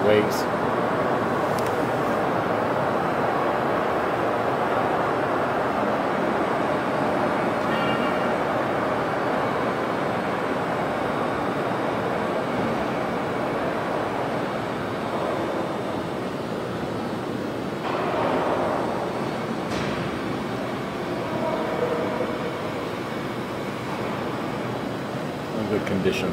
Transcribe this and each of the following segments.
ways. Good condition.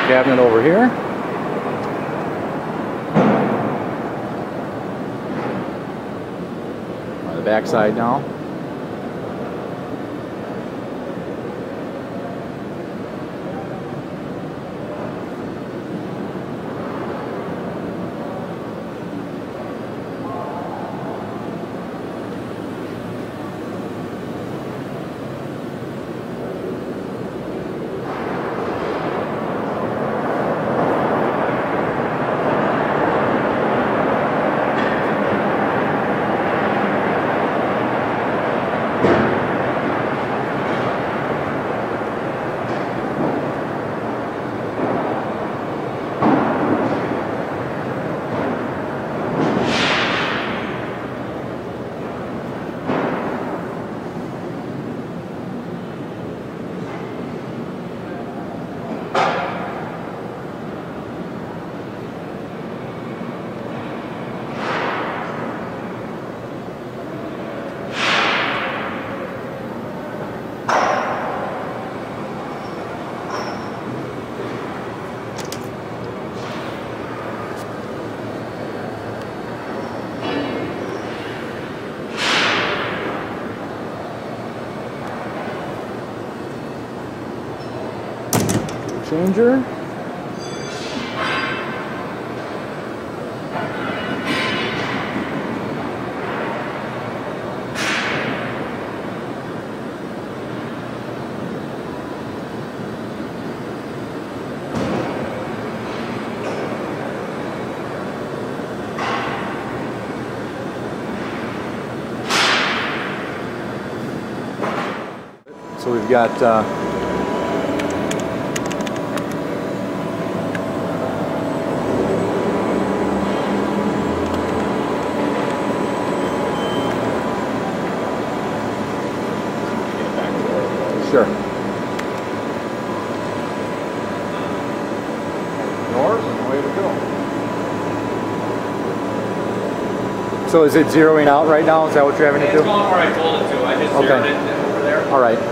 Cabinet over here. On the back side now. Changer. So we've got sure. Doors and away to go. So is it zeroing out right now? Is that what you're having to do? It's going where I told it to. I just zeroed it over there. All right. So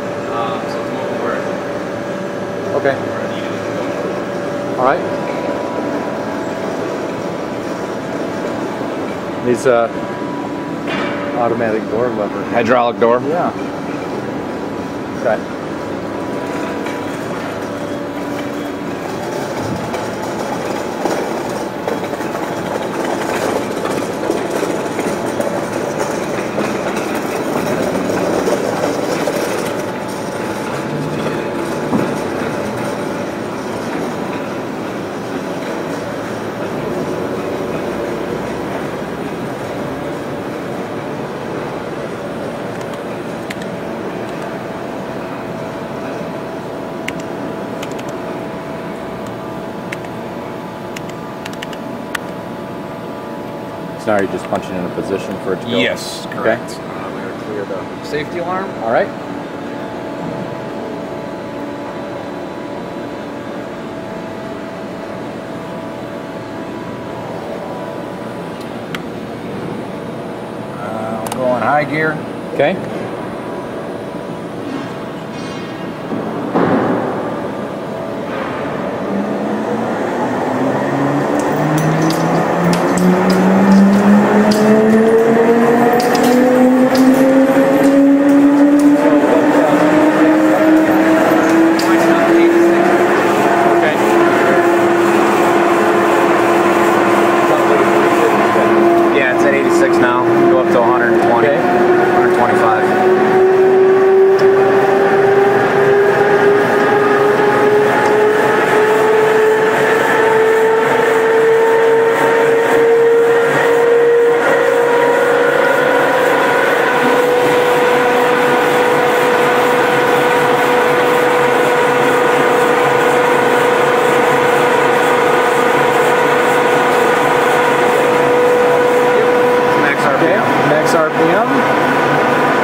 it's moving where okay. I needed it to go. All right. These automatic door lever. Hydraulic door? Yeah. Okay. Now you're just punching in a position for it to go? Yes, correct. Okay. We are clear the Safety alarm? All right. high gear. Okay. Yeah, it's at 86 now. Go up to 120, Okay. 125. Max Okay. RPM. Max RPM.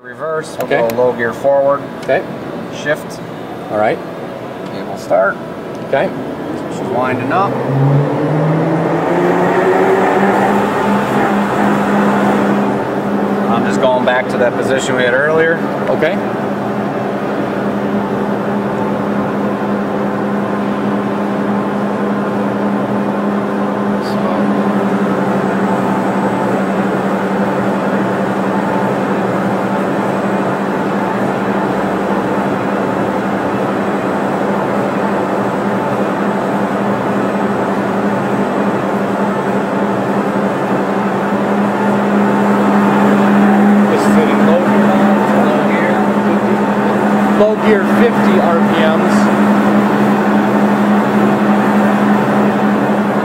Reverse. Okay. We'll go low gear forward. Okay. Shift. All right. Cable start. Okay. She's winding up. I'm just going back to that position we had earlier. Okay. This is hitting low gear. Low gear 50 RPMs.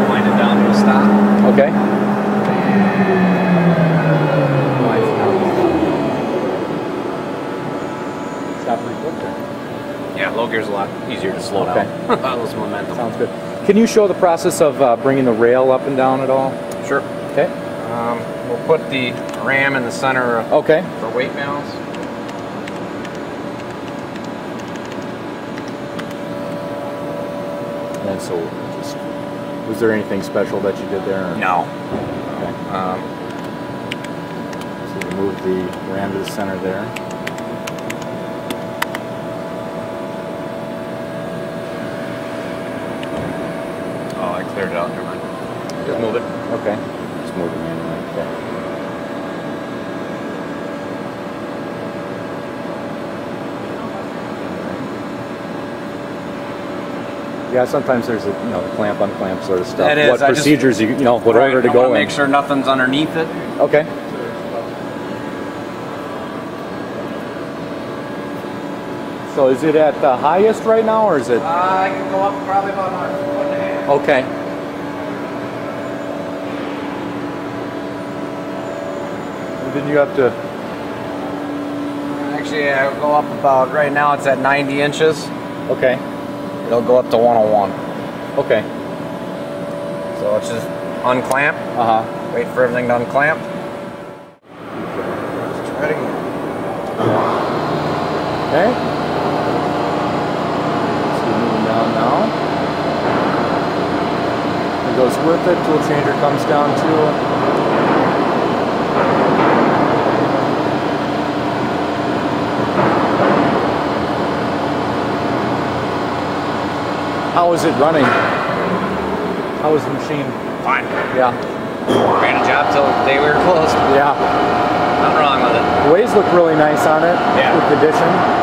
Wind it down to a stop. Okay. Stop pretty quick there. Yeah, low gear's a lot easier to slow Okay. down. A lot less momentum. Sounds good. Can you show the process of bringing the rail up and down at all? Sure. Okay. We'll put the ram in the center Okay. for weight balance. And so, just, was there anything special that you did there? Or? No. Okay. So you move the ram to the center there. Oh, I cleared it out. Never mind. Just move it. Okay. Just move it manually. Okay. Yeah, sometimes there's a clamp unclamp sort of stuff. That is, What I just- procedures whatever Right, to I go wanna in. make sure nothing's underneath it. Okay. So is it at the highest right now, or is it? I can go up probably about a foot and a half. Okay. And then you have to. Actually, I'll go up about, right now it's at 90 inches. Okay. It'll go up to 101. Okay. So it's just unclamp, wait for everything to unclamp. Just ready. Okay. So you're moving down now. It goes with it. Tool changer comes down too. How is it running? How is the machine? Fine. Yeah. Ran a job till the day we were closed. Yeah. Nothing wrong with it. The waves look really nice on it. Yeah. With condition.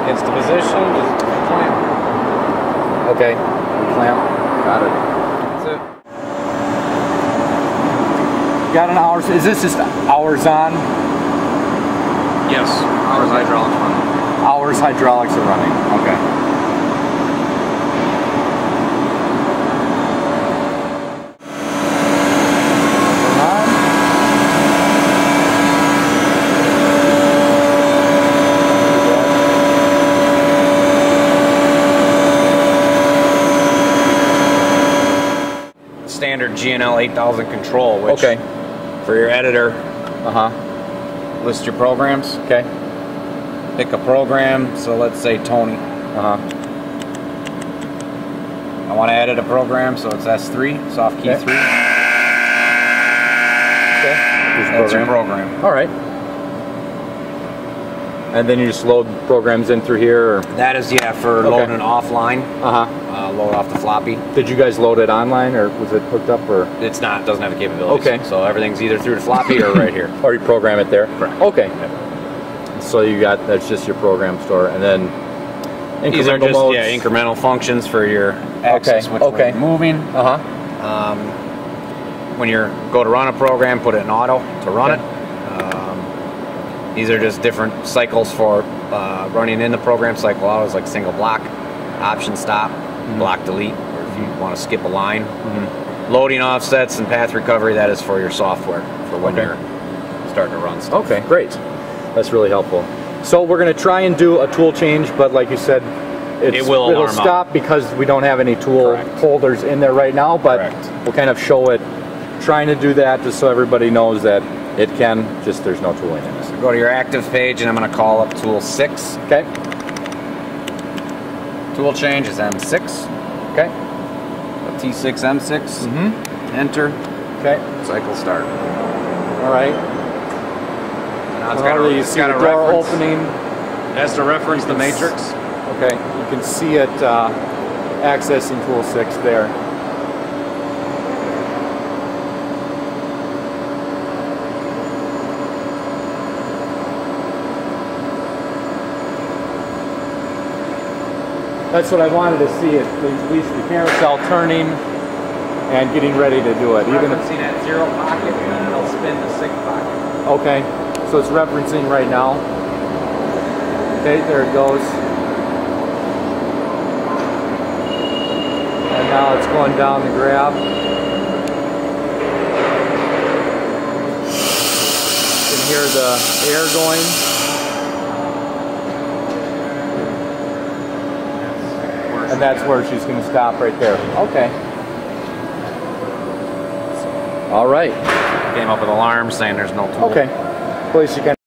gets to position, just clamp. Okay. Clamp. Got it. That's it. Got an hours. Is this just hours on? Yes. Ours hydraulics running. Hours hydraulics are running. Okay. Standard GNL 8000 control, which Okay. for your editor, Uh-huh. list your programs. Okay. Pick a program, so let's say Tony. Uh-huh. I want to edit a program, so it's S3, soft key Okay. 3. Okay. That's your program. All right. And then you just load programs in through here, or? That is, yeah, for Okay. loading offline. Uh-huh. Load off the floppy. Did you guys load it online, or was it hooked up, or? It's not, doesn't have the capabilities. Okay. So everything's either through the floppy or right here. Or you program it there? Correct. Okay. So you got, that's just your program store, and then These are incremental just, modes. yeah, incremental functions for your axis, which okay. way you're moving. Uh-huh. When you go to run a program, put it in auto to run Okay. it. These are just different cycles for running in the program. Cycle auto is like single block, option stop, block delete, or if you want to skip a line. Loading offsets and path recovery, that is for your software, for when Okay. you're starting to run stuff. Okay, great. That's really helpful. So we're going to try and do a tool change, but like you said, it'll alarm stop because we don't have any tool Correct. holders in there right now, but Correct. we'll kind of show it, trying to do that just so everybody knows that it can, just there's no tooling in it. So go to your active page, and I'm going to call up tool 6. Okay? Tool change is M6. Okay? T6, M6. Enter. Okay. Cycle start. All right. Now it's Well, you it's see got the a door reference. opening. It has to reference the matrix. Okay, you can see it accessing tool 6 there. That's what I wanted to see, at least the carousel turning and getting ready to do it. Even if, Referencing that 0 pocket, and then it'll spin the 6 pocket. okay, so it's referencing right now. Okay, there it goes. And now it's going down the grab. You can hear the air going. And that's where she's going to stop right there. Okay. All right. Came up with alarms saying there's no tool. Okay. At least you can